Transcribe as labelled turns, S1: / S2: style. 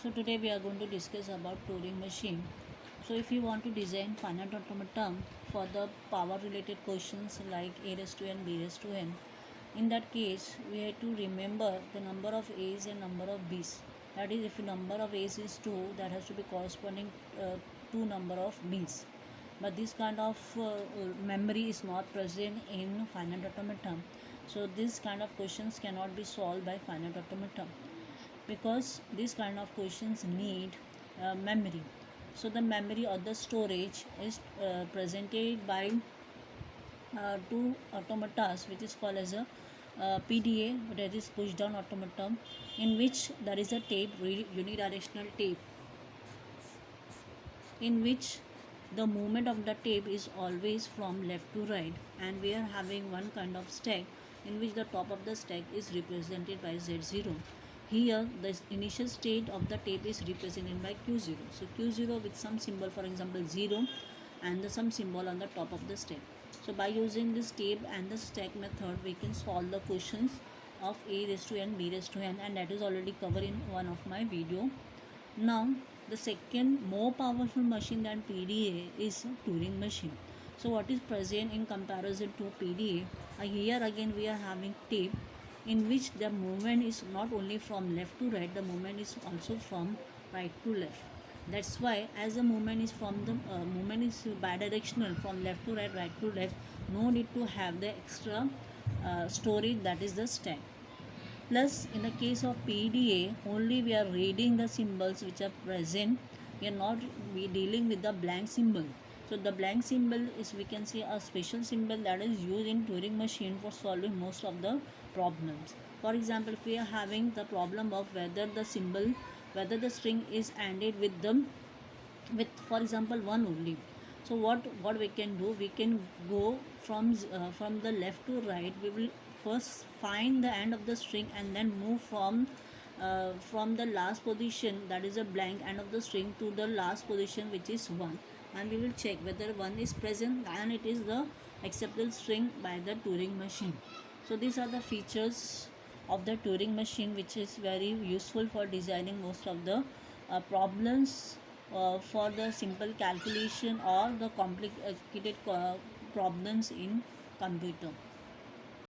S1: So today we are going to discuss about Turing machine. So if you want to design finite automaton for the power related questions like a raised to n, b raised to n, in that case we have to remember the number of a's and number of b's. That is, if the number of a's is 2, that has to be corresponding to number of b's. But this kind of memory is not present in finite automaton. So this kind of questions cannot be solved by finite automaton, because these kind of questions need memory. So the memory or the storage is presented by two automatas, which is called as a PDA, that is push down automaton, in which there is a tape, unidirectional tape, in which the movement of the tape is always from left to right, and we are having one kind of stack in which the top of the stack is represented by Z0. Here the initial state of the tape is represented by Q0. So Q0 with some symbol, for example 0, and some symbol on the top of the stack. So by using this tape and the stack method, we can solve the questions of a raised to n, b raised to n, and that is already covered in one of my video. Now the second more powerful machine than PDA is Turing machine. So what is present in comparison to PDA? Here again we are having tape in which the movement is not only from left to right, the movement is also from right to left. That's why as the movement is movement is bidirectional from left to right, right to left, no need to have the extra storage, that is the stack. Plus in the case of PDA, only we are reading the symbols which are present. We are not dealing with the blank symbol. So the blank symbol is, we can say, a special symbol that is used in Turing machine for solving most of the problems. For example, if we are having the problem of whether the string is ended with for example 1 only. So what we can do, we can go from the left to right. We will first find the end of the string and then move from the last position, that is a blank end of the string, to the last position, which is 1, and we will check whether 1 is present and it is the acceptable string by the Turing machine. So these are the features of the Turing machine, which is very useful for designing most of the problems for the simple calculation or the complicated problems in computer.